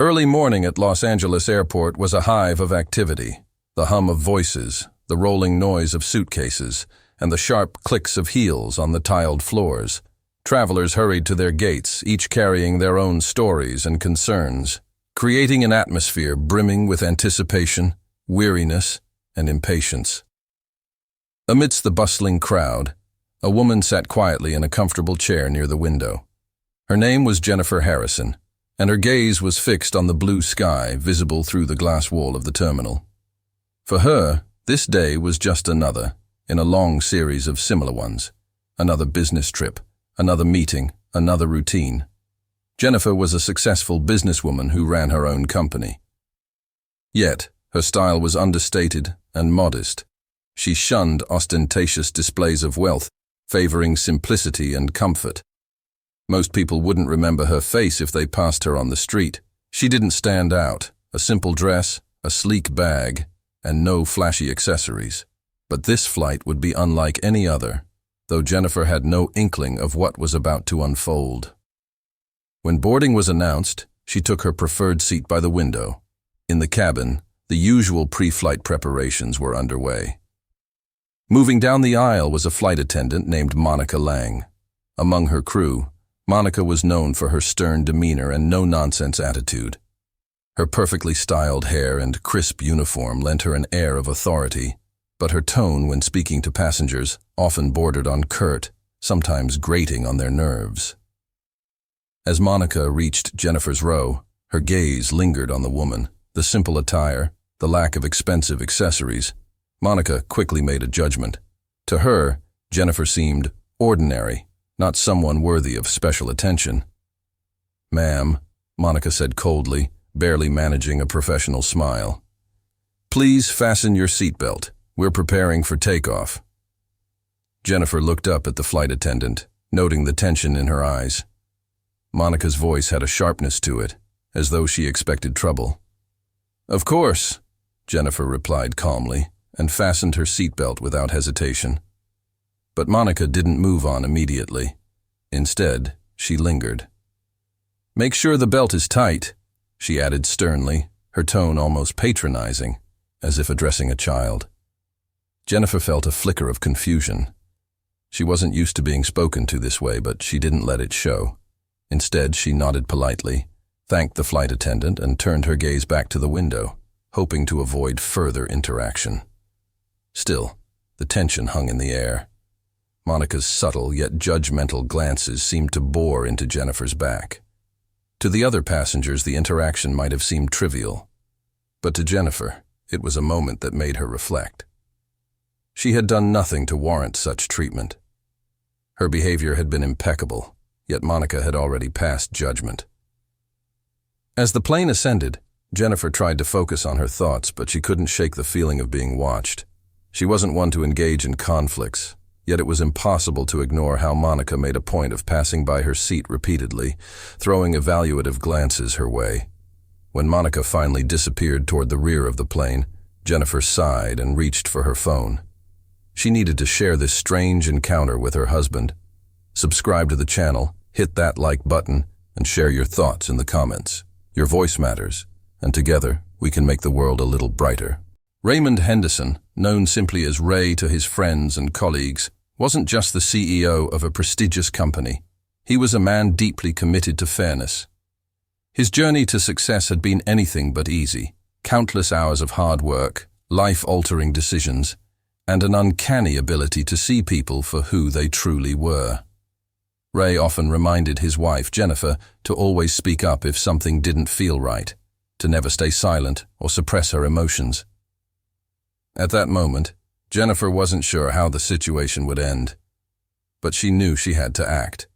Early morning at Los Angeles Airport was a hive of activity. The hum of voices, the rolling noise of suitcases, and the sharp clicks of heels on the tiled floors. Travelers hurried to their gates, each carrying their own stories and concerns, creating an atmosphere brimming with anticipation, weariness, and impatience. Amidst the bustling crowd, a woman sat quietly in a comfortable chair near the window. Her name was Jennifer Harrison, and her gaze was fixed on the blue sky visible through the glass wall of the terminal. For her, this day was just another, in a long series of similar ones. Another business trip, another meeting, another routine. Jennifer was a successful businesswoman who ran her own company. Yet, her style was understated and modest. She shunned ostentatious displays of wealth, favoring simplicity and comfort. Most people wouldn't remember her face if they passed her on the street. She didn't stand out, a simple dress, a sleek bag, and no flashy accessories. But this flight would be unlike any other, though Jennifer had no inkling of what was about to unfold. When boarding was announced, she took her preferred seat by the window. In the cabin, the usual pre-flight preparations were underway. Moving down the aisle was a flight attendant named Monica Lang. Among her crew, Monica was known for her stern demeanor and no-nonsense attitude. Her perfectly styled hair and crisp uniform lent her an air of authority, but her tone when speaking to passengers often bordered on curt, sometimes grating on their nerves. As Monica reached Jennifer's row, her gaze lingered on the woman, the simple attire, the lack of expensive accessories. Monica quickly made a judgment. To her, Jennifer seemed ordinary, not someone worthy of special attention. "Ma'am," Monica said coldly, barely managing a professional smile. "Please fasten your seatbelt. We're preparing for takeoff." Jennifer looked up at the flight attendant, noting the tension in her eyes. Monica's voice had a sharpness to it, as though she expected trouble. "Of course," Jennifer replied calmly, and fastened her seatbelt without hesitation. But Monica didn't move on immediately. Instead, she lingered. "Make sure the belt is tight," she added sternly, her tone almost patronizing, as if addressing a child. Jennifer felt a flicker of confusion. She wasn't used to being spoken to this way, but she didn't let it show. Instead, she nodded politely, thanked the flight attendant, and turned her gaze back to the window, hoping to avoid further interaction. Still, the tension hung in the air. Monica's subtle yet judgmental glances seemed to bore into Jennifer's back. To the other passengers, the interaction might have seemed trivial, but to Jennifer, it was a moment that made her reflect. She had done nothing to warrant such treatment. Her behavior had been impeccable, yet Monica had already passed judgment. As the plane ascended, Jennifer tried to focus on her thoughts, but she couldn't shake the feeling of being watched. She wasn't one to engage in conflicts, yet it was impossible to ignore how Monica made a point of passing by her seat repeatedly, throwing evaluative glances her way. When Monica finally disappeared toward the rear of the plane, Jennifer sighed and reached for her phone. She needed to share this strange encounter with her husband. Subscribe to the channel, hit that like button, and share your thoughts in the comments. Your voice matters, and together we can make the world a little brighter. Raymond Henderson, known simply as Ray to his friends and colleagues, wasn't just the CEO of a prestigious company. He was a man deeply committed to fairness. His journey to success had been anything but easy. Countless hours of hard work, life-altering decisions, and an uncanny ability to see people for who they truly were. Ray often reminded his wife, Jennifer, to always speak up if something didn't feel right, to never stay silent or suppress her emotions. At that moment, Jennifer wasn't sure how the situation would end, but she knew she had to act.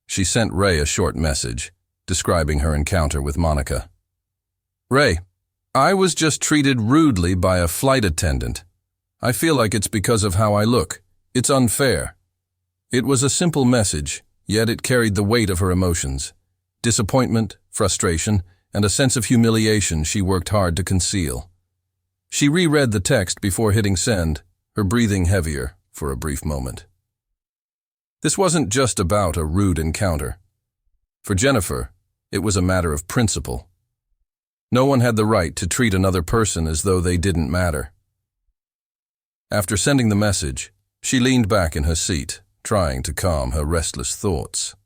She sent Ray a short message, describing her encounter with Monica. "Ray, I was just treated rudely by a flight attendant. I feel like it's because of how I look. It's unfair." It was a simple message, yet it carried the weight of her emotions. Disappointment, frustration, and a sense of humiliation she worked hard to conceal. She reread the text before hitting send, her breathing heavier for a brief moment. This wasn't just about a rude encounter. For Jennifer, it was a matter of principle. No one had the right to treat another person as though they didn't matter. After sending the message, she leaned back in her seat, trying to calm her restless thoughts.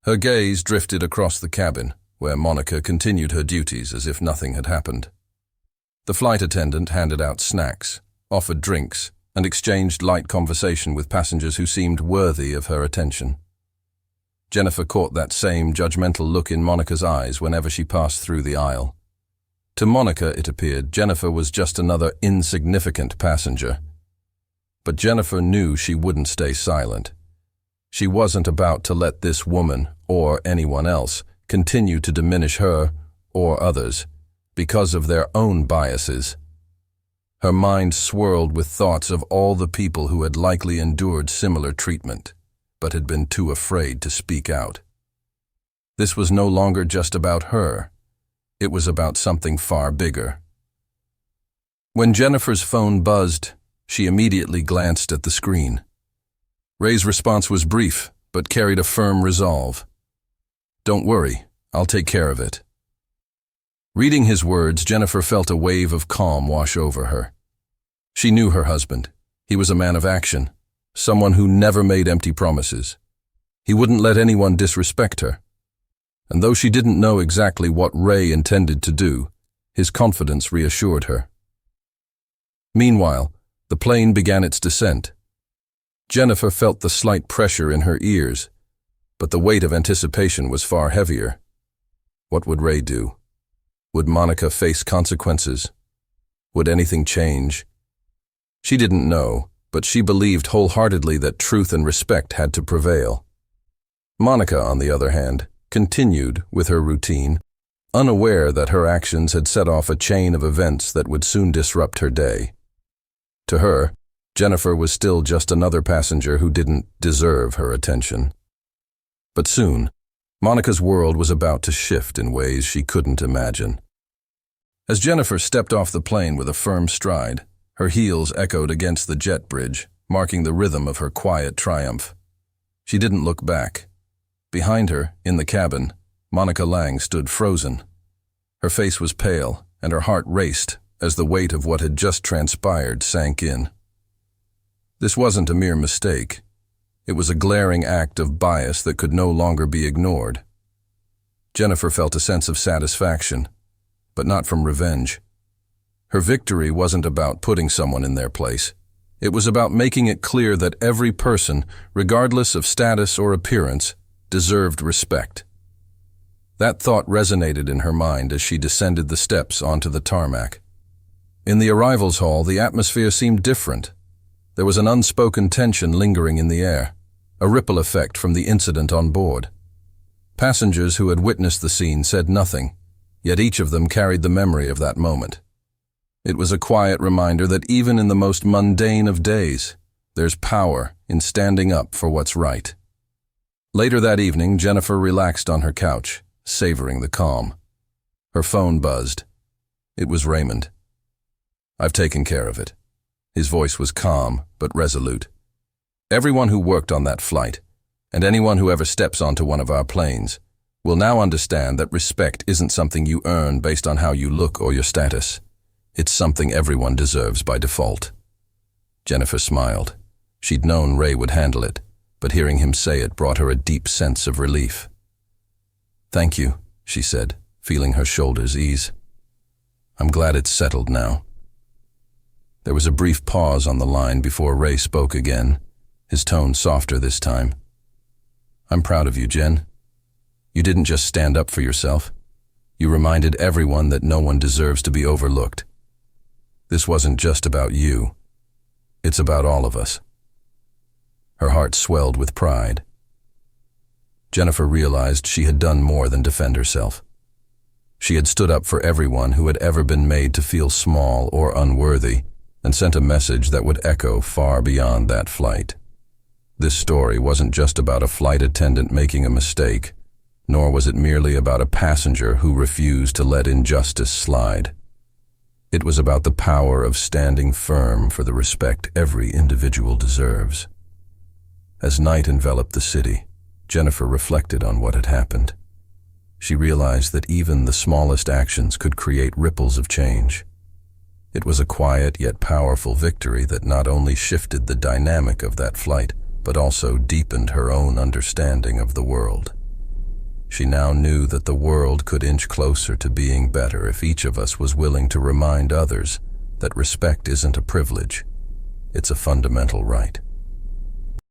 Her gaze drifted across the cabin, where Monica continued her duties as if nothing had happened. The flight attendant handed out snacks, offered drinks, and exchanged light conversation with passengers who seemed worthy of her attention. Jennifer caught that same judgmental look in Monica's eyes whenever she passed through the aisle. To Monica, it appeared, Jennifer was just another insignificant passenger. But Jennifer knew she wouldn't stay silent. She wasn't about to let this woman, or anyone else, continue to diminish her, or others, because of their own biases. Her mind swirled with thoughts of all the people who had likely endured similar treatment, but had been too afraid to speak out. This was no longer just about her. It was about something far bigger. When Jennifer's phone buzzed, she immediately glanced at the screen. Ray's response was brief, but carried a firm resolve. "Don't worry, I'll take care of it." Reading his words, Jennifer felt a wave of calm wash over her. She knew her husband. He was a man of action, someone who never made empty promises. He wouldn't let anyone disrespect her. And though she didn't know exactly what Ray intended to do, his confidence reassured her. Meanwhile, the plane began its descent. Jennifer felt the slight pressure in her ears, but the weight of anticipation was far heavier. What would Ray do? Would Monica face consequences? Would anything change? She didn't know, but she believed wholeheartedly that truth and respect had to prevail. Monica, on the other hand, continued with her routine, unaware that her actions had set off a chain of events that would soon disrupt her day. To her, Jennifer was still just another passenger who didn't deserve her attention. But soon, Monica's world was about to shift in ways she couldn't imagine. As Jennifer stepped off the plane with a firm stride, her heels echoed against the jet bridge, marking the rhythm of her quiet triumph. She didn't look back. Behind her, in the cabin, Monica Lang stood frozen. Her face was pale, and her heart raced as the weight of what had just transpired sank in. This wasn't a mere mistake. It was a glaring act of bias that could no longer be ignored. Jennifer felt a sense of satisfaction, but not from revenge. Her victory wasn't about putting someone in their place. It was about making it clear that every person, regardless of status or appearance, deserved respect. That thought resonated in her mind as she descended the steps onto the tarmac. In the arrivals hall, the atmosphere seemed different. There was an unspoken tension lingering in the air, a ripple effect from the incident on board. Passengers who had witnessed the scene said nothing, yet each of them carried the memory of that moment. It was a quiet reminder that even in the most mundane of days, there's power in standing up for what's right. Later that evening, Jennifer relaxed on her couch, savoring the calm. Her phone buzzed. It was Raymond. "I've taken care of it." His voice was calm, but resolute. "Everyone who worked on that flight, and anyone who ever steps onto one of our planes, will now understand that respect isn't something you earn based on how you look or your status. It's something everyone deserves by default." Jennifer smiled. She'd known Ray would handle it, but hearing him say it brought her a deep sense of relief. "Thank you," she said, feeling her shoulders ease. "I'm glad it's settled now." There was a brief pause on the line before Ray spoke again, his tone softer this time. "I'm proud of you, Jen. You didn't just stand up for yourself. You reminded everyone that no one deserves to be overlooked. This wasn't just about you. It's about all of us." Her heart swelled with pride. Jennifer realized she had done more than defend herself. She had stood up for everyone who had ever been made to feel small or unworthy, and sent a message that would echo far beyond that flight. This story wasn't just about a flight attendant making a mistake, nor was it merely about a passenger who refused to let injustice slide. It was about the power of standing firm for the respect every individual deserves. As night enveloped the city, Jennifer reflected on what had happened. She realized that even the smallest actions could create ripples of change. It was a quiet yet powerful victory that not only shifted the dynamic of that flight, but also deepened her own understanding of the world. She now knew that the world could inch closer to being better if each of us was willing to remind others that respect isn't a privilege, it's a fundamental right.